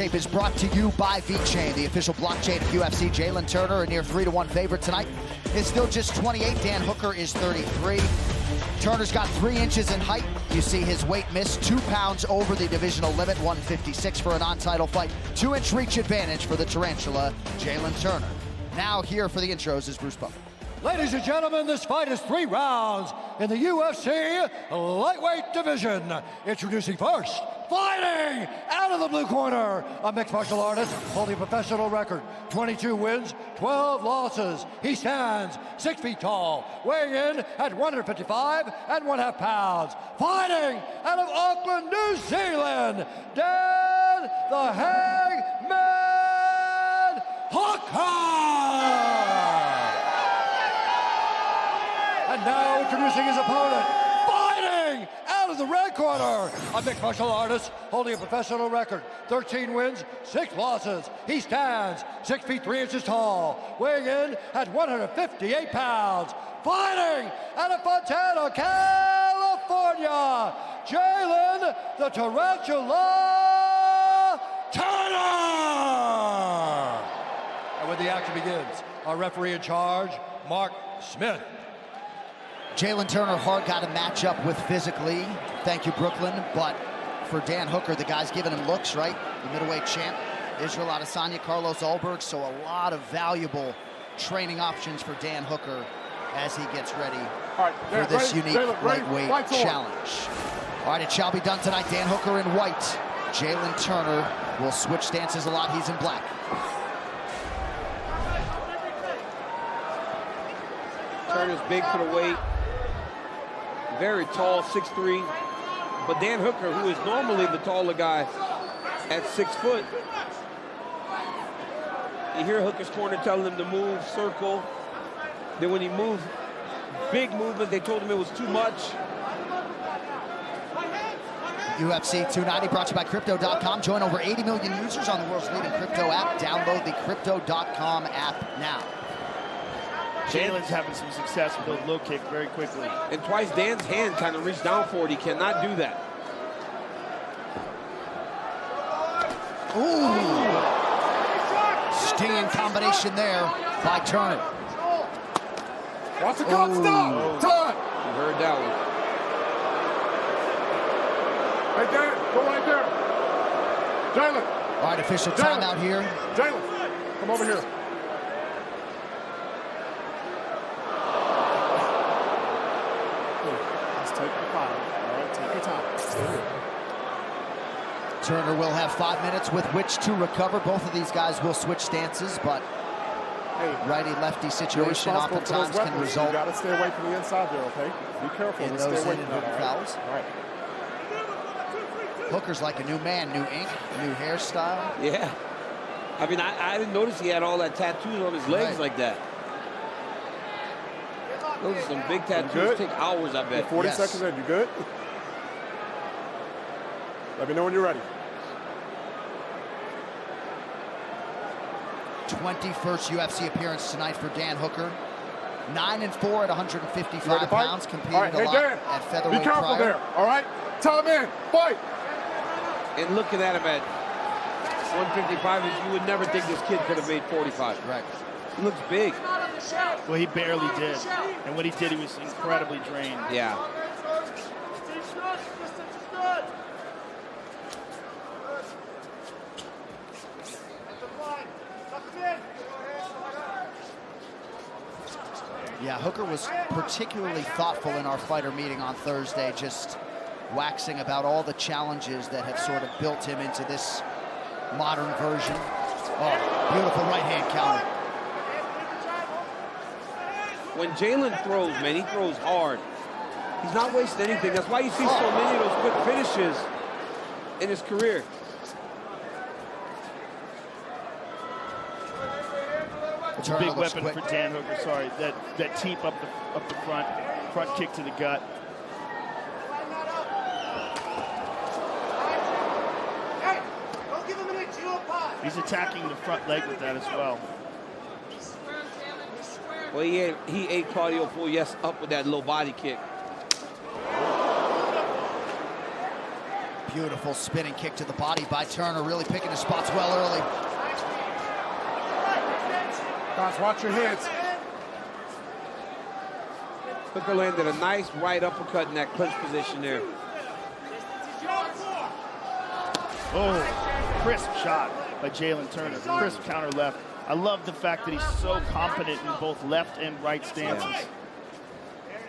Tape is brought to you by VeChain, the official blockchain of UFC. Jalin Turner, a near 3-1 favorite tonight, is still just 28. Dan Hooker is 33. Turner's got 3 inches in height. You see his weight miss, 2 pounds over the divisional limit, 156 for a non-title fight. 2-inch reach advantage for the Tarantula, Jalin Turner. Now here for the intros is Bruce Buffer. Ladies and gentlemen, this fight is 3 rounds in the UFC lightweight division. Introducing first, fighting out of the blue corner, a mixed martial artist holding a professional record, 22 wins, 12 losses. He stands 6 feet tall, weighing in at 155.5 pounds. Fighting out of Auckland, New Zealand, Dan the Hangman Hooker! And now introducing his opponent, fighting out of the red corner, a mixed martial artist holding a professional record, 13 wins, 6 losses. He stands 6 feet 3 inches tall, weighing in at 158 pounds. Fighting out of Fontana, California, Jalin the Tarantula Turner! And when the action begins, our referee in charge, Mark Smith. Jalin Turner hard got to match up with physically. Thank you, Brooklyn. But for Dan Hooker, the guy's giving him looks, right? The middleweight champ, Israel Adesanya, Carlos Ulberg. So a lot of valuable training options for Dan Hooker as he gets ready for this unique lightweight challenge. All right, it shall be done tonight. Dan Hooker in white. Jalin Turner will switch stances a lot. He's in black. Turner's big for the weight. Very tall, 6'3". But Dan Hooker, who is normally the taller guy at 6 foot, you hear Hooker's corner telling him to move, circle. Then when he moved, big movement, they told him it was too much. UFC 290 brought to you by Crypto.com. Join over 80 million users on the world's leading crypto app. Download the Crypto.com app now. Jalen's having some success with those low kicks very quickly. And twice Dan's hand kind of reached down for it. He cannot do that. Ooh. Stinging combination there by Turner. Watch the cut, stop! Time! You heard that one. Right there, go right there. Jalin. All right, official timeout here. Jalin, come over here. Turner will have 5 minutes with which to recover. Both of these guys will switch stances, but righty-lefty situation oftentimes can result. You got to stay away from the inside there, okay? Be careful. In those inadvertent fouls. All right. Hooker's like a new man, new ink, new hairstyle. Yeah. I mean, I didn't notice he had all that tattoos on his legs like that. Those are some big tattoos. Take hours, I bet. 40 seconds in. You good? Let me know when you're ready. 21st UFC appearance tonight for Dan Hooker. 9-4 at 155 pounds, competed a lot at featherweight. Be careful prior. there, all right? Tell him in, fight! And looking at him at 155, you would never think this kid could have made 45. Right. He looks big. Well, he barely did. And when he did, he was incredibly drained. Yeah. Yeah, Hooker was particularly thoughtful in our fighter meeting on Thursday, just waxing about all the challenges that have sort of built him into this modern version. Oh, beautiful right-hand counter. When Jalin throws, man, he throws hard. He's not wasting anything. That's why you see so many of those quick finishes in his career. It's a big weapon for Dan Hooker. Sorry, that teep up the front kick to the gut. He's attacking the front leg with that as well. Well, he ate Claudio Puelles up with that low body kick. Beautiful spinning kick to the body by Turner, really picking his spots well early. Guys, watch your heads. Hooker landed a nice right uppercut in that clinch position there. Oh, crisp shot by Jalin Turner. Crisp counter left. I love the fact that he's so competent in both left and right stances.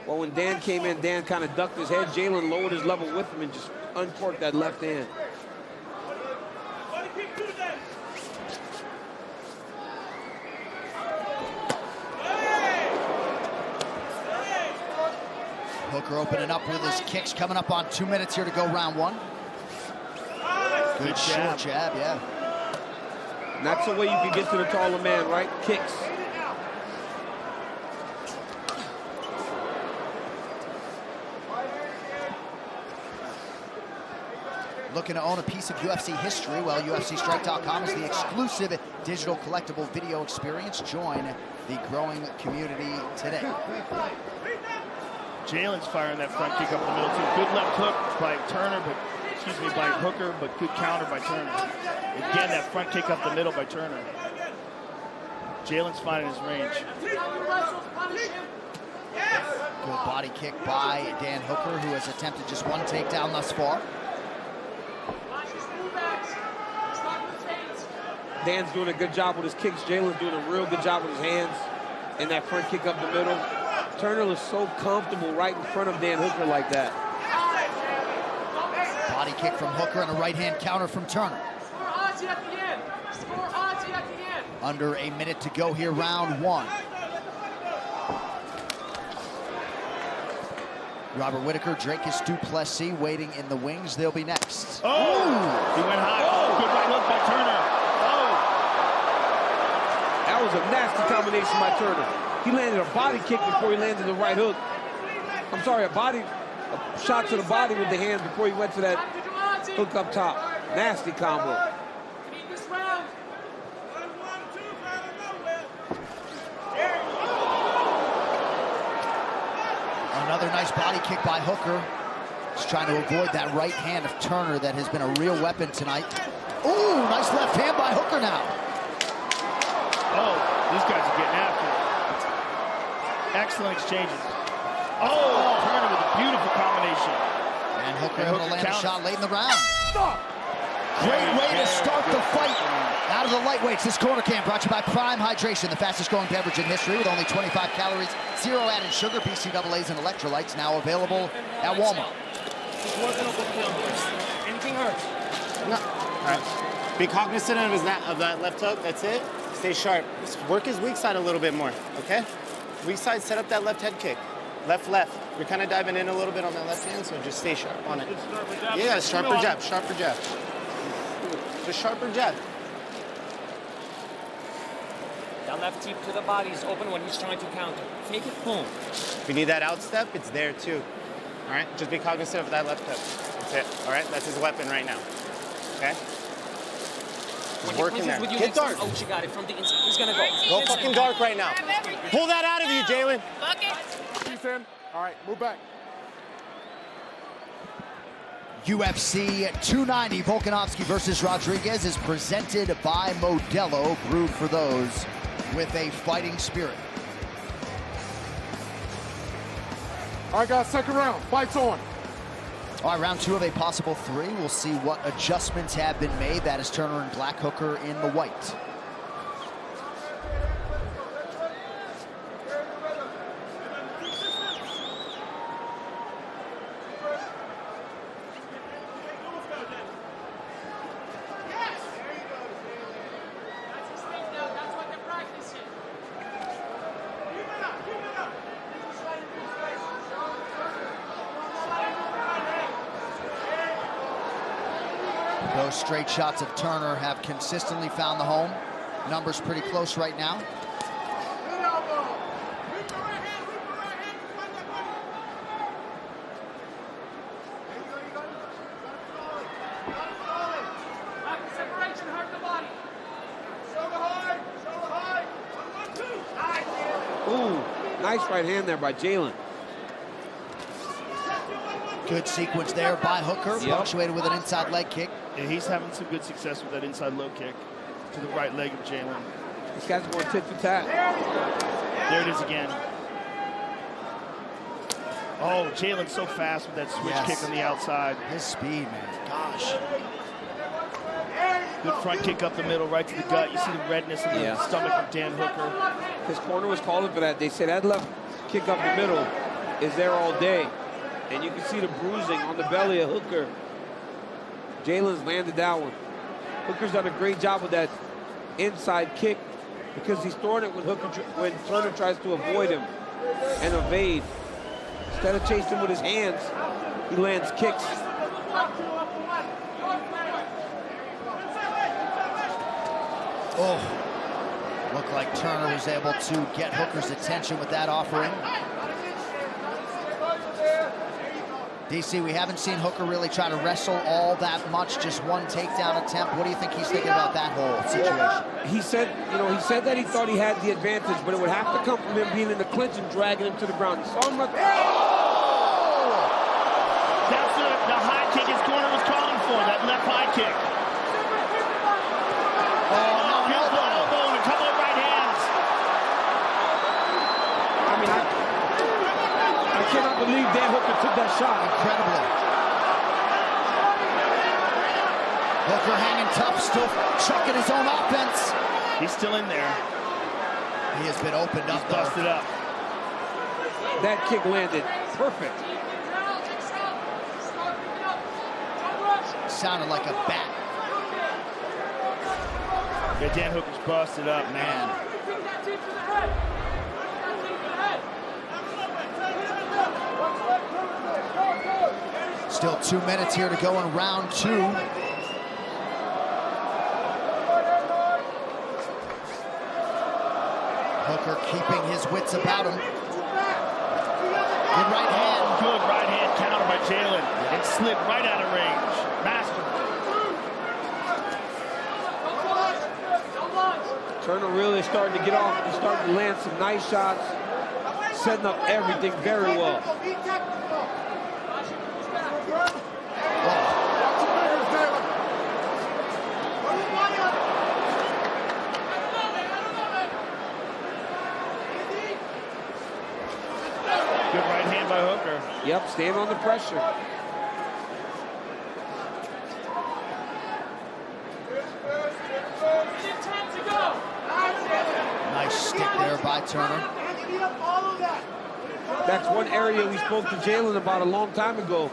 Well, when Dan came in, Dan kind of ducked his head. Jalin lowered his level with him and just uncorked that left hand. Hooker opening up with his kicks, coming up on 2 minutes here to go round one. Good short jab, yeah. And that's the way you can get to the taller man, right? Kicks. Looking to own a piece of UFC history? Well, UFCstrike.com is the exclusive digital collectible video experience. Join the growing community today. Jalen's firing that front kick up the middle too. Good left hook by Turner, but by Hooker, but good counter by Turner. Again, that front kick up the middle by Turner. Jalen's finding his range. Good body kick by Dan Hooker, who has attempted just one takedown thus far. Dan's doing a good job with his kicks. Jalen's doing a real good job with his hands and that front kick up the middle. Turner is so comfortable right in front of Dan Hooker like that. Body kick from Hooker and a right-hand counter from Turner. Under a minute to go here, round one. Robert Whitaker, Dracus Duplessis waiting in the wings. They'll be next. Oh! He went high. Oh! Good right hook by Turner. Oh! That was a nasty combination by Turner. He landed a body kick before he landed the right hook. I'm sorry, a shot to the body with the hand before he went to that hook up top. Nasty combo. Another nice body kick by Hooker. Just trying to avoid that right hand of Turner that has been a real weapon tonight. Ooh, nice left hand by Hooker now. Oh, these guys are getting after it. Excellent exchanges. Oh, Turner with a beautiful combination. And Hooker able to land a shot late in the round. Stop! Great way to start the fight. Out of the lightweights, this corner cam brought to you by Prime Hydration, the fastest growing beverage in history with only 25 calories, 0 added sugar, BCAAs, and electrolytes, now available at Walmart. Anything hurts? No. All right. Be cognizant of that left hook. That's it. Stay sharp. Work his weak side a little bit more, okay? Weak side, set up that left head kick. Left. You're kind of diving in a little bit on that left hand, so just stay sharp on it. Yeah, sharper jab. Just sharper jab. That left tip to the body is open when he's trying to counter. Take it, boom. If you need that out step, it's there too. All right? Just be cognizant of that left hook. That's it. All right? That's his weapon right now. Okay? When working there. Get dark. Oh, she got it from the inside. He's gonna go. Go fucking dark right now. Pull that out of you, Jalin. He's in. All right, move back. UFC 290, Volkanovski versus Rodriguez is presented by Modelo, brewed for those with a fighting spirit. All right, guys, second round. Fight's on. All right, round two of a possible three. We'll see what adjustments have been made. That is Turner and Black, Hooker in the white. Those straight shots of Turner have consistently found the home. Numbers pretty close right now. Ooh, nice right hand there by Jalin. Good sequence there by Hooker, Yep. punctuated with an inside leg kick. Yeah, he's having some good success with that inside low kick to the right leg of Jalin. This guy's going tit for tat. There it is again. Oh, Jalen's so fast with that switch kick on the outside. His speed, man. Gosh. Good front kick up the middle, right to the gut. You see the redness in the stomach of Dan Hooker. His corner was calling for that. They said that left kick up the middle is there all day. And you can see the bruising on the belly of Hooker. Jalen's landed that one. Hooker's done a great job with that inside kick because he's throwing it when Turner tries to avoid him and evade. Instead of chasing him with his hands, he lands kicks. Oh, looked like Turner was able to get Hooker's attention with that offering. DC, we haven't seen Hooker really try to wrestle all that much, just one takedown attempt. What do you think he's thinking about that whole situation? He said that he thought he had the advantage, but it would have to come from him being in the clinch and dragging him to the ground. You saw him like, That's the high kick his corner was calling for, that left high kick. Oh, no, elbow and a couple of right hands. I mean, I cannot believe Dan Hooker took that shot. Incredibly. Hooker hanging tough, still chucking his own offense. He's still in there. He has been opened up. He's busted up. That kick landed perfect. Sounded like a bat. Yeah, Dan Hooker's busted up, man. Still 2 minutes here to go in round 2. Hooker keeping his wits about him. Good right hand. Good right hand counter by Jalin. It slid right out of range. Masterful. Turner really starting to get off. He's starting to land some nice shots, setting up everything very well. Good right hand by Hooker. Yep, stand on the pressure. Nice stick there by Turner. That's one area we spoke to Jalin about a long time ago.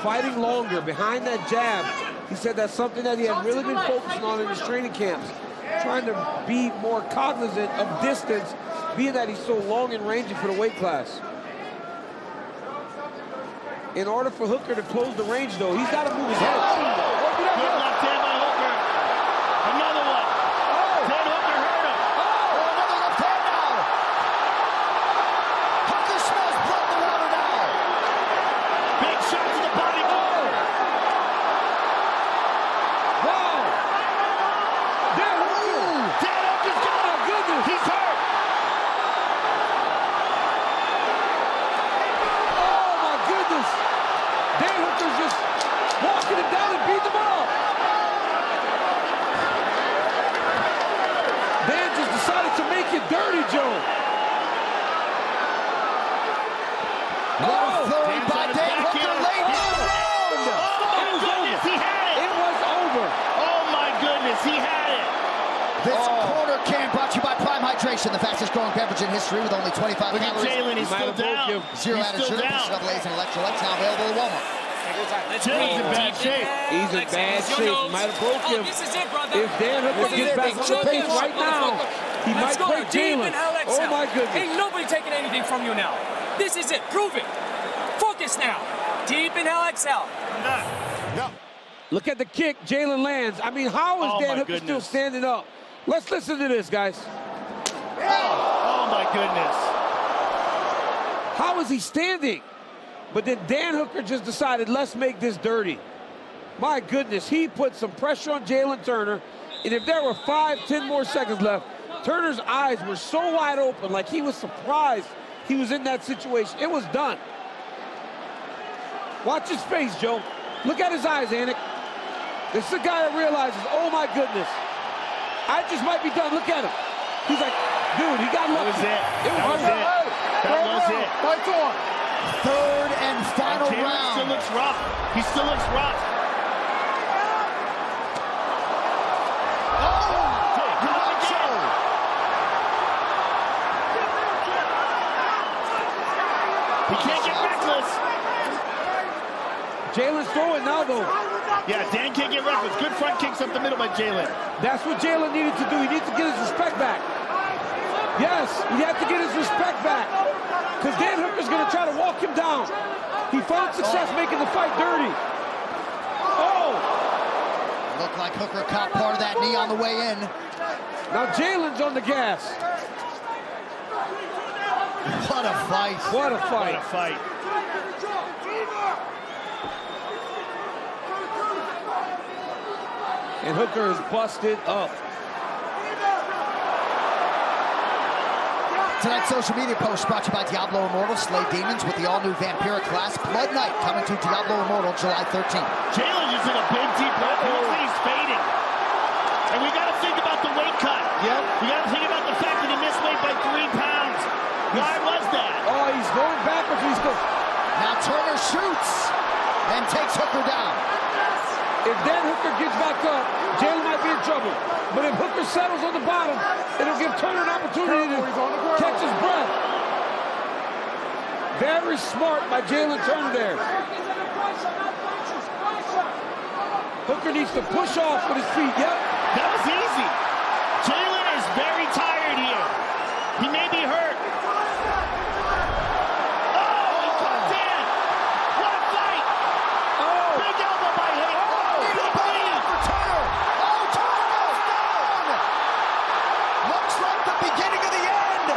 Fighting longer behind that jab. He said that's something that he had really been focusing on in his training camps. Trying to be more cognizant of distance, being that he's so long in range for the weight class. In order for Hooker to close the range, though, he's got to move his head. Good left hand by Hooker. Another one. Dan Hooker hurt him. Another left hand now. Hooker smells blood in the water now. Big shot to the body. Wow! Dan Hooker's got him. Goodness. He's hurt. Oh, my goodness. Dan Hooker's just walking him down and beating him up. Dan just decided to make it dirty, Joe. What a flurry Dan's by on his Dan back Hooker heel. late in the round. Oh, my goodness, he had it. It was over. Oh, my goodness, he had it. This quarter can brought to you by Prime Hydration, the fastest growing beverage in history with only 25 Look at calories. Jalin, he's still down. Zero He's added still sugar, down. double A's and electrolytes now available at Walmart. Jalen's in bad shape. He's in bad shape. He might have broke him. This is it, brother. If Dan Hooker gets back on the pace right now, he might break Jalin. Oh, my goodness. Ain't nobody taking anything from you now. This is it. Prove it. Focus now. Deep inhale, exhale. Look at the kick Jalin lands. I mean, how is Oh, Dan my Hooker still goodness. standing up? Let's listen to this, guys. Oh, my goodness. How is he standing? But then Dan Hooker just decided, let's make this dirty. My goodness, he put some pressure on Jalin Turner. And if there were 5-10 more seconds left, Turner's eyes were so wide open, like he was surprised he was in that situation. It was done. Watch his face, Joe. Look at his eyes, Anik. This is a guy that realizes, oh my goodness, I just might be done. Look at him. He's like, dude, he got lucky. That was it. It That was it. That was it. Fights on. Third and final Jalin round. still looks rough. He still looks rough. He can't get reckless. Jalin's throwing now, though. Yeah, Dan can't get reckless. Good front kicks up the middle by Jalin. That's what Jalin needed to do. He needs to get his respect back. Yes, he had to get his respect back. Because Dan Hooker's going to try to walk him down. He found success making the fight dirty. Oh! Looked like Hooker caught part of that knee on the way in. Now Jalin's on the gas. What a fight. What a fight. What a fight. And Hooker is busted up. Tonight's social media post brought to you by Diablo Immortal, Slay Demons with the all-new Vampiric class, Blood Night, coming to Diablo Immortal July 13th. Jalin just took a big deep breath. He looks like he's fading. And we got to think about the weight cut. Yep. We got to think about the fact that he missed weight by 3 pounds. Why was that? Oh, he's going backwards. He's still. Now Turner shoots and takes Hooker down. If Dan Hooker gets back up, Jalin might be in trouble. But if Hooker settles on the bottom, it'll give Turner an opportunity to catch his breath. Very smart by Jalin Turner there. Hooker needs to push off with his feet. Yep. That was easy. Jalin is very tired here. He may be hurt. Oh, he caught Dan. What a fight. Oh. Big elbow by him. Looks like the beginning of the end.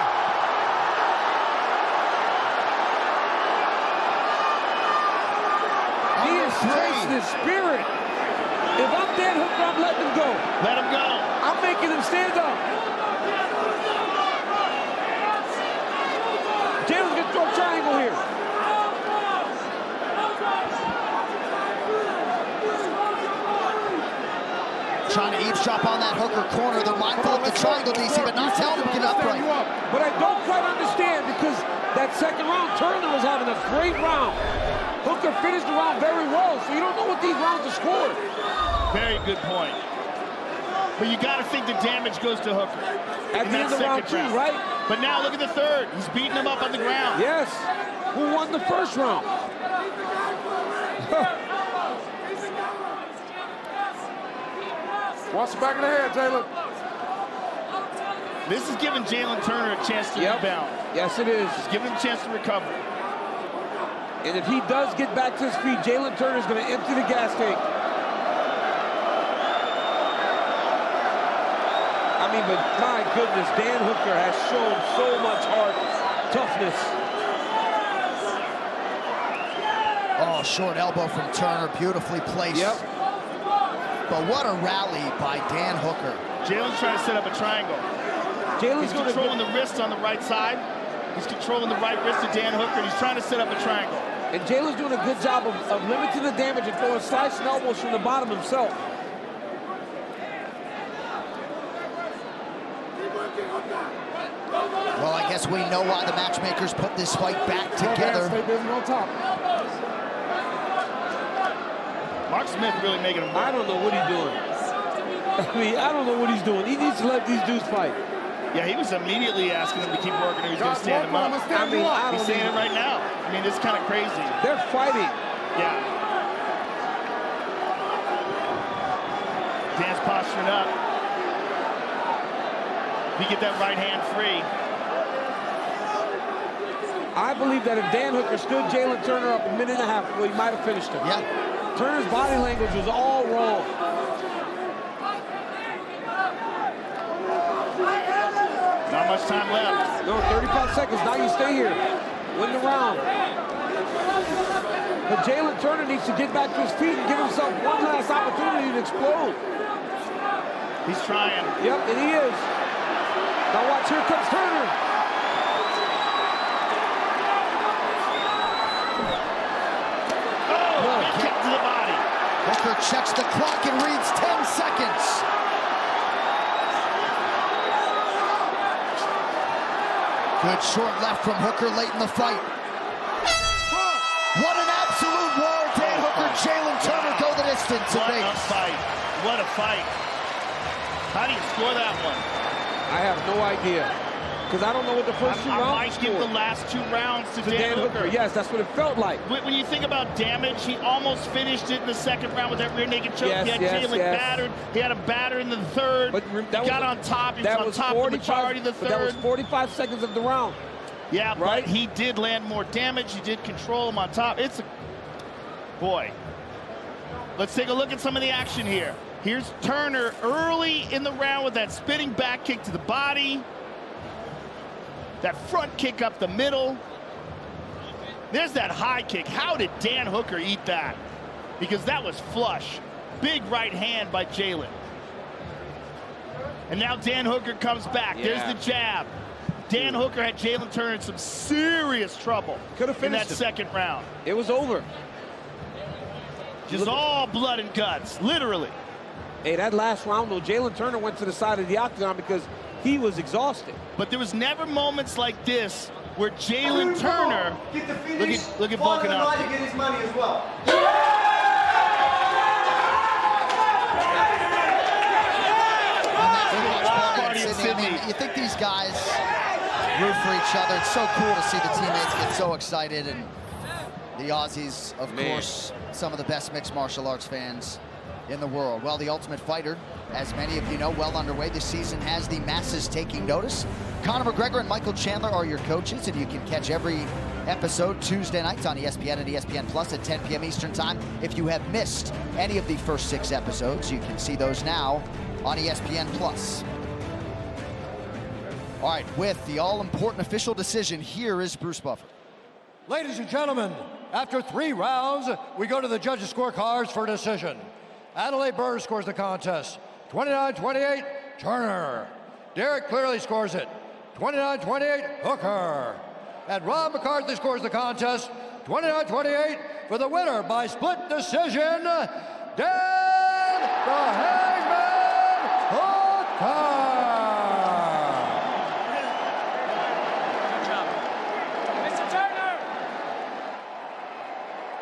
He is chasing his spirit. If I'm Dan Hooker, I'm letting him go. Let him go. I'm making him stand up. Jalen's gonna throw a triangle here. Trying to eavesdrop on that Hooker corner. They're mindful of the triangle, DC, but not telling him to get upright. But I don't quite understand because that second round, Turner was having a great round. Hooker finished the round very well, so you don't know what these rounds are scored. Very good point. But you got to think the damage goes to Hooker. At the end of round 2, right? But now look at the third. He's beating him up on the ground. Yes. Who won the first round? Watch the back of the head, Jalin. This is giving Jalin Turner a chance to rebound. Yes, it is. It's giving him a chance to recover. And if he does get back to his feet, Jalin Turner is going to empty the gas tank. I mean, but my goodness, Dan Hooker has shown so much heart, toughness. Oh, short elbow from Turner, beautifully placed. Yep. But what a rally by Dan Hooker. Jalen's trying to set up a triangle. Jalen's He's controlling the wrist on the right side. He's controlling the right wrist of Dan Hooker, and he's trying to set up a triangle. And Jalen's doing a good job of limiting the damage and throwing slicing elbows from the bottom himself. Well, I guess we know why the matchmakers put this fight back together. Stay busy on top. Mark Smith really making him work. I don't know what he's doing. I mean, I don't know what he's doing. He needs to let these dudes fight. Yeah, he was immediately asking him to keep working, or he's going to stand him up. I mean, He's saying it right now. I mean, it's kind of crazy. They're fighting. Yeah. Dan's posturing up. If he get that right hand free. I believe that if Dan Hooker stood Jalin Turner up a minute and a half, well, he might have finished him. Yeah. Turner's body language was all wrong. Not much time left. No, 35 seconds. Now you stay here. Win the round. But Jalin Turner needs to get back to his feet and give himself one last opportunity to explode. He's trying. Yep, and he is. Now watch, here comes Turner. Oh, Hooker checks the clock and reads 10 seconds. Good short left from Hooker late in the fight. What an absolute war. Dan Hooker, Jalin Turner go the distance in What a Vegas. fight. What a fight. How do you score that one? I have no idea. Because I don't know what the first 2 I rounds might give the last 2 rounds to Dan Hooker. Yes, that's what it felt like. When you think about damage, he almost finished it in the second round with that rear naked choke. Yes, he had Jalin battered. He had a batter in the third. But he got on top. He was on top of the majority of the third. That was 45 seconds of the round. Yeah, right? But he did land more damage. He did control him on top. It's a... Boy. Let's take a look at some of the action here. Here's Turner early in the round with that spinning back kick to the body. That front kick up the middle. There's that high kick. How did Dan Hooker eat that? Because that was flush. Big right hand by Jalin. And now Dan Hooker comes back. Yeah. There's the jab. Dan Hooker had Jalin Turner in some serious trouble Could have in that finished him. second round. It was over. Just all blood and guts, literally. Hey, that last round, though, Jalin Turner went to the side of the octagon because he was exhausted. But there was never moments like this where Jalin Turner, look at Volkanovski. To get his money as well. I mean, you think these guys root for each other. It's so cool to see the teammates get so excited, and the Aussies, of course, some of the best mixed martial arts fans in the world. Well, The Ultimate Fighter, as many of you know, well underway. This season has the masses taking notice. Conor McGregor and Michael Chandler are your coaches, and you can catch every episode Tuesday nights on ESPN and ESPN Plus at 10 p.m. Eastern Time. If you have missed any of the first 6 episodes, you can see those now on ESPN Plus. All right, with the all-important official decision, here is Bruce Buffer. Ladies and gentlemen, after 3 rounds, we go to the judges' scorecards for a decision. Adelaide Burr scores the contest, 29-28, Turner. Derek clearly scores it, 29-28, Hooker. And Rob McCarthy scores the contest, 29-28, for the winner by split decision, Dan the